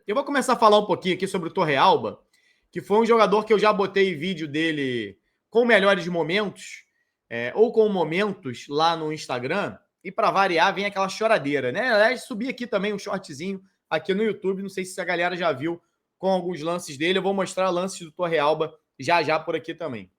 Eu vou começar a falar um pouquinho aqui sobre o Torrealba, que foi um jogador que eu já botei vídeo dele com melhores momentos, ou com momentos lá no Instagram, e para variar vem aquela choradeira, né? Aliás, subi aqui também um shortzinho aqui no YouTube, não sei se a galera já viu com alguns lances dele, eu vou mostrar lances do Torrealba já já por aqui também.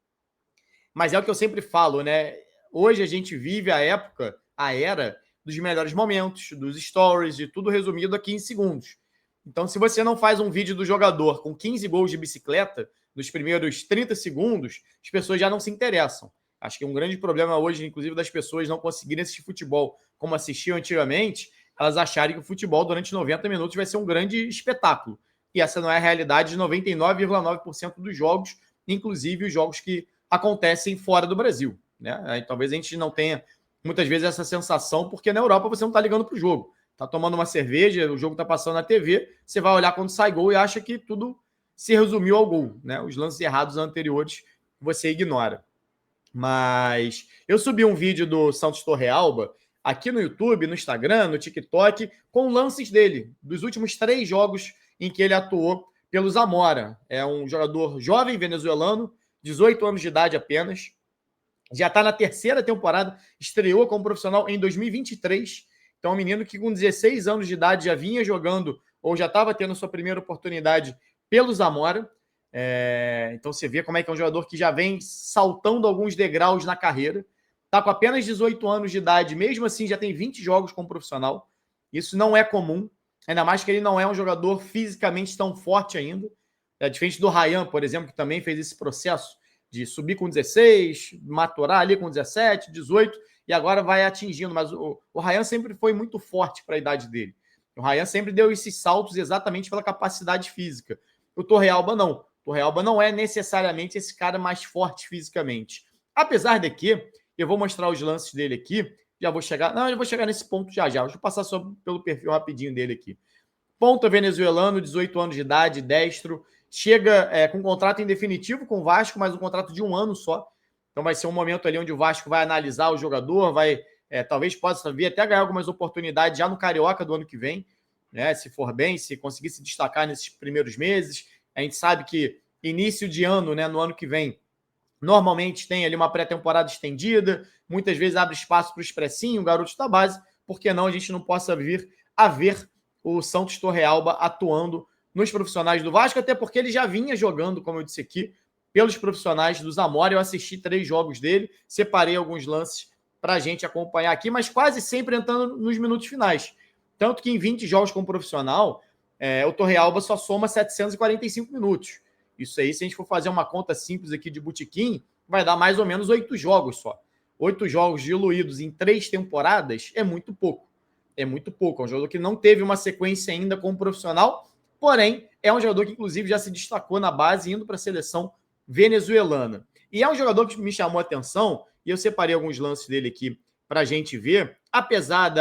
Mas é o que eu sempre falo, né? Hoje a gente vive a era dos melhores momentos, dos stories, de tudo resumido a 15 segundos. Então, se você não faz um vídeo do jogador com 15 gols de bicicleta nos primeiros 30 segundos, as pessoas já não se interessam. Acho que um grande problema hoje, inclusive, das pessoas não conseguirem assistir futebol como assistiam antigamente, elas acharem que o futebol durante 90 minutos vai ser um grande espetáculo. E essa não é a realidade de 99,9% dos jogos, inclusive os jogos que acontecem fora do Brasil. Né? Aí, talvez a gente não tenha muitas vezes essa sensação, porque na Europa você não está ligando para o jogo. Tá tomando uma cerveja, o jogo tá passando na TV, você vai olhar quando sai gol e acha que tudo se resumiu ao gol, né? Os lances errados anteriores você ignora. Mas eu subi um vídeo do Santos Torrealba aqui no YouTube, no Instagram, no TikTok, com lances dele, dos últimos 3 jogos em que ele atuou pelo Zamora. É um jogador jovem venezuelano, 18 anos de idade apenas, já está na 3ª temporada, estreou como profissional em 2023. Então, é um menino que com 16 anos de idade já vinha jogando ou já estava tendo sua primeira oportunidade pelo Zamora. Então, você vê como é que é um jogador que já vem saltando alguns degraus na carreira. Está com apenas 18 anos de idade, mesmo assim já tem 20 jogos como profissional. Isso não é comum, ainda mais que ele não é um jogador fisicamente tão forte ainda. É diferente do Ryan, por exemplo, que também fez esse processo de subir com 16, maturar ali com 17, 18, e agora vai atingindo. Mas o Ryan sempre foi muito forte para a idade dele. O Ryan sempre deu esses saltos exatamente pela capacidade física. O Torrealba não. O Torrealba não é necessariamente esse cara mais forte fisicamente. Apesar de que, eu vou mostrar os lances dele aqui, já vou chegar... Não, eu vou chegar nesse ponto já já. Deixa eu passar só pelo perfil rapidinho dele aqui. Ponta venezuelano, 18 anos de idade, destro, chega com um contrato em definitivo com o Vasco, mas um contrato de 1 ano só. Então vai ser um momento ali onde o Vasco vai analisar o jogador, vai talvez possa vir até ganhar algumas oportunidades já no Carioca do ano que vem, né? Se for bem, se conseguir se destacar nesses primeiros meses. A gente sabe que início de ano, né, no ano que vem, normalmente tem ali uma pré-temporada estendida, muitas vezes abre espaço para o expressinho, garotos da base, por que não a gente não possa vir a ver o Santos Torrealba atuando nos profissionais do Vasco, até porque ele já vinha jogando, como eu disse aqui, pelos profissionais do Zamora. Eu assisti 3 jogos dele, separei alguns lances para a gente acompanhar aqui, mas quase sempre entrando nos minutos finais. Tanto que em 20 jogos como profissional, o Torrealba só soma 745 minutos. Isso aí, se a gente for fazer uma conta simples aqui de botequim, vai dar mais ou menos 8 jogos só. 8 jogos diluídos em 3 temporadas é muito pouco. É muito pouco. É um jogador que não teve uma sequência ainda como profissional, porém, é um jogador que, inclusive, já se destacou na base, indo para a seleção venezuelana. E é um jogador que me chamou a atenção, e eu separei alguns lances dele aqui para a gente ver, apesar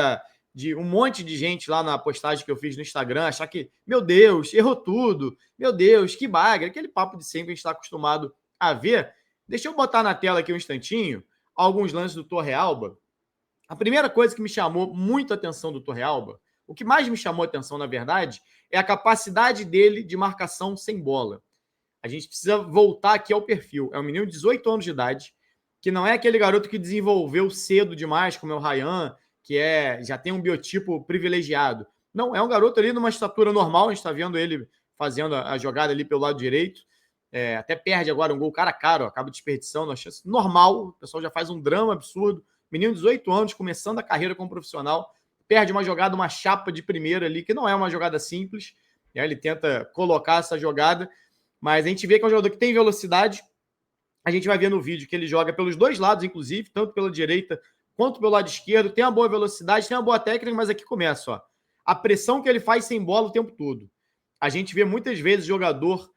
de um monte de gente lá na postagem que eu fiz no Instagram achar que, meu Deus, errou tudo, meu Deus, que bagre, aquele papo de sempre que a gente está acostumado a ver. Deixa eu botar na tela aqui um instantinho alguns lances do Torrealba. A primeira coisa que me chamou muito a atenção do Torrealba, o que mais me chamou a atenção, na verdade, é a capacidade dele de marcação sem bola. A gente precisa voltar aqui ao perfil. É um menino de 18 anos de idade, que não é aquele garoto que desenvolveu cedo demais, como é o Ryan, que já tem um biotipo privilegiado. Não, é um garoto ali numa estatura normal, a gente está vendo ele fazendo a jogada ali pelo lado direito. Até perde agora um gol cara a cara, acaba desperdiçando a chance. Normal, o pessoal já faz um drama absurdo. Menino de 18 anos, começando a carreira como profissional, perde uma jogada, uma chapa de primeira ali, que não é uma jogada simples. E aí ele tenta colocar essa jogada, mas a gente vê que é um jogador que tem velocidade. A gente vai ver no vídeo que ele joga pelos 2 lados, inclusive, tanto pela direita quanto pelo lado esquerdo. Tem uma boa velocidade, tem uma boa técnica, mas aqui começa, ó. A pressão que ele faz sem bola o tempo todo. A gente vê muitas vezes jogador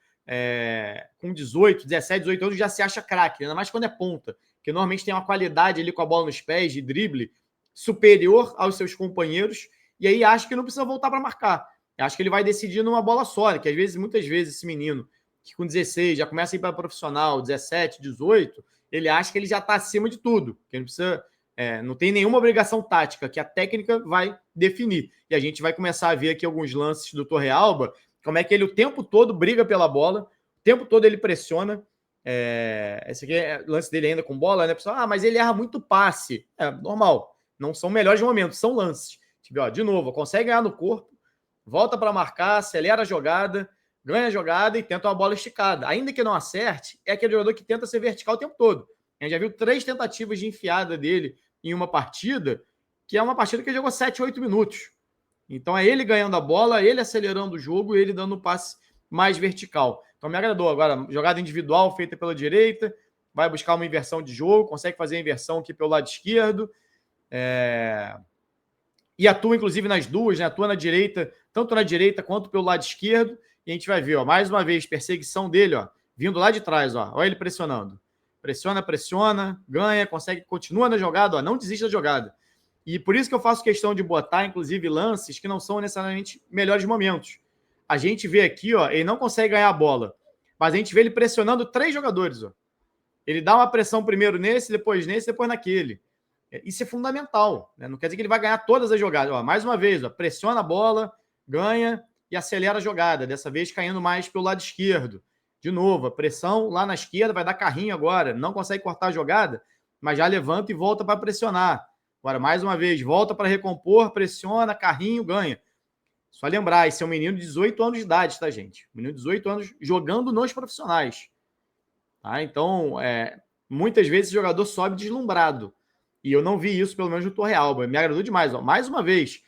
com 18, 17, 18 anos já se acha craque, ainda mais quando é ponta, que normalmente tem uma qualidade ali com a bola nos pés, de drible, superior aos seus companheiros, e aí acha que não precisa voltar para marcar. Acho que ele vai decidir numa bola só, né? Que às vezes, muitas vezes, esse menino que com 16 já começa a ir para profissional, 17, 18, ele acha que ele já está acima de tudo, que ele não precisa, não tem nenhuma obrigação tática, que a técnica vai definir. E a gente vai começar a ver aqui alguns lances do Torrealba como é que ele o tempo todo briga pela bola, o tempo todo ele pressiona. Esse aqui é o lance dele ainda com bola, né? Pessoal, mas ele erra muito passe. Normal. Não são melhores momentos, são lances. De novo, consegue ganhar no corpo, volta para marcar, acelera a jogada, ganha a jogada e tenta uma bola esticada. Ainda que não acerte, é aquele jogador que tenta ser vertical o tempo todo. A gente já viu 3 tentativas de enfiada dele em uma partida, que é uma partida que ele jogou 7, 8 minutos. Então é ele ganhando a bola, ele acelerando o jogo, ele dando um passe mais vertical. Então me agradou. Agora, jogada individual feita pela direita, vai buscar uma inversão de jogo, consegue fazer a inversão aqui pelo lado esquerdo. E atua, inclusive, nas duas, né? Atua na direita, tanto na direita quanto pelo lado esquerdo. E a gente vai ver, ó, mais uma vez, perseguição dele, ó, vindo lá de trás, ó. Olha ele pressionando. Pressiona, ganha, consegue, continua na jogada, ó, não desiste da jogada. E por isso que eu faço questão de botar, inclusive, lances que não são necessariamente melhores momentos. A gente vê aqui, ó, ele não consegue ganhar a bola, mas a gente vê ele pressionando 3 jogadores, ó. Ele dá uma pressão primeiro nesse, depois naquele. Isso é fundamental, né? Não quer dizer que ele vai ganhar todas as jogadas. Ó, mais uma vez, ó, pressiona a bola, ganha e acelera a jogada. Dessa vez caindo mais pelo lado esquerdo. De novo, a pressão lá na esquerda, vai dar carrinho agora. Não consegue cortar a jogada, mas já levanta e volta para pressionar. Agora, mais uma vez, volta para recompor, pressiona, carrinho, ganha. Só lembrar, esse é um menino de 18 anos de idade, tá, gente? Menino de 18 anos jogando nos profissionais. Tá? Então, muitas vezes esse jogador sobe deslumbrado. E eu não vi isso, pelo menos no Torrealba. Me agradou demais. Ó. Mais uma vez,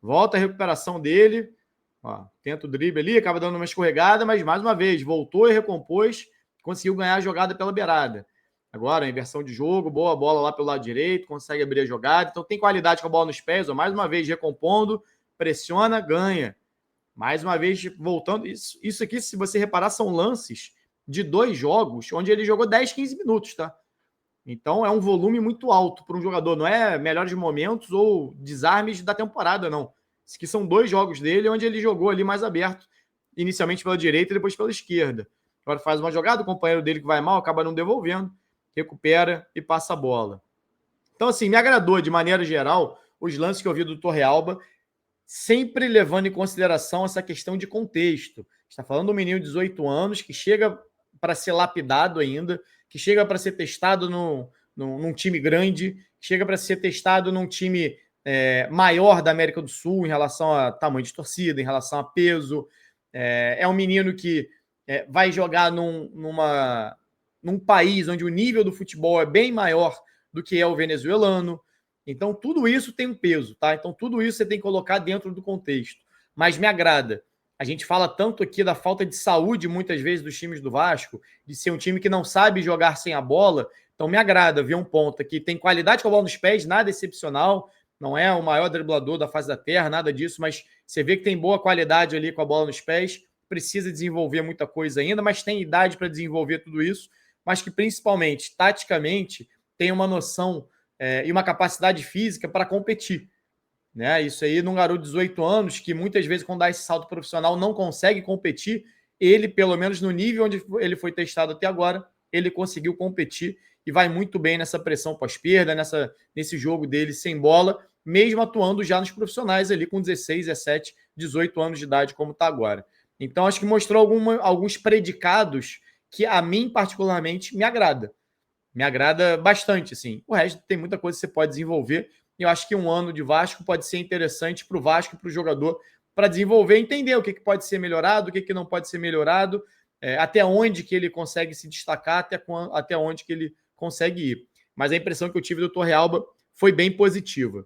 volta a recuperação dele. Ó, tenta o drible ali, acaba dando uma escorregada, mas mais uma vez, voltou e recompôs, conseguiu ganhar a jogada pela beirada. Agora, a inversão de jogo, boa bola lá pelo lado direito, consegue abrir a jogada. Então tem qualidade com a bola nos pés. Ó. Mais uma vez, recompondo, pressiona, ganha. Mais uma vez, voltando. Isso aqui, se você reparar, são lances de 2 jogos, onde ele jogou 10, 15 minutos, tá? Então é um volume muito alto para um jogador. Não é melhores momentos ou desarmes da temporada, não. Isso aqui são 2 jogos dele, onde ele jogou ali mais aberto, inicialmente pela direita e depois pela esquerda. Agora faz uma jogada, o companheiro dele que vai mal acaba não devolvendo, recupera e passa a bola. Então, assim, me agradou de maneira geral os lances que eu vi do Torrealba, sempre levando em consideração essa questão de contexto. Está falando de um menino de 18 anos que chega para ser lapidado ainda, que chega para ser testado num time grande, chega para ser testado num time maior da América do Sul em relação a tamanho de torcida, em relação a peso. É um menino que vai jogar num país onde o nível do futebol é bem maior do que é o venezuelano. Então, tudo isso tem um peso, tá? Então, tudo isso você tem que colocar dentro do contexto. Mas me agrada. A gente fala tanto aqui da falta de saúde, muitas vezes, dos times do Vasco, de ser um time que não sabe jogar sem a bola. Então, me agrada ver um ponta que tem qualidade com a bola nos pés, nada excepcional, não é o maior driblador da face da terra, nada disso, mas você vê que tem boa qualidade ali com a bola nos pés, precisa desenvolver muita coisa ainda, mas tem idade para desenvolver tudo isso, mas que, principalmente, taticamente, tem uma noção e uma capacidade física para competir. Né? Isso aí num garoto de 18 anos, que muitas vezes, quando dá esse salto profissional, não consegue competir. Ele, pelo menos no nível onde ele foi testado até agora, ele conseguiu competir e vai muito bem nessa pressão pós-perda, nesse jogo dele sem bola, mesmo atuando já nos profissionais ali com 16, 17, 18 anos de idade, como está agora. Então, acho que mostrou alguns predicados que a mim, particularmente, me agrada. Me agrada bastante, assim. O resto tem muita coisa que você pode desenvolver. E eu acho que um ano de Vasco pode ser interessante para o Vasco e para o jogador para desenvolver, entender o que pode ser melhorado, o que não pode ser melhorado, até onde que ele consegue se destacar, até onde que ele consegue ir. Mas a impressão que eu tive do Torrealba foi bem positiva.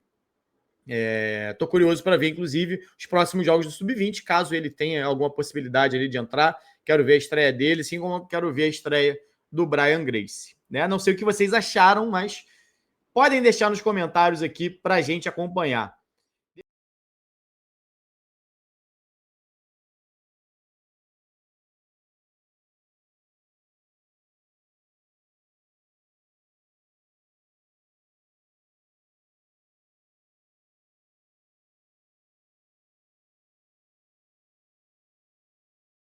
Estou curioso para ver, inclusive, os próximos jogos do Sub-20, caso ele tenha alguma possibilidade ali de entrar. Quero ver a estreia dele, assim como quero ver a estreia do Brian Grace. Né? Não sei o que vocês acharam, mas podem deixar nos comentários aqui para a gente acompanhar.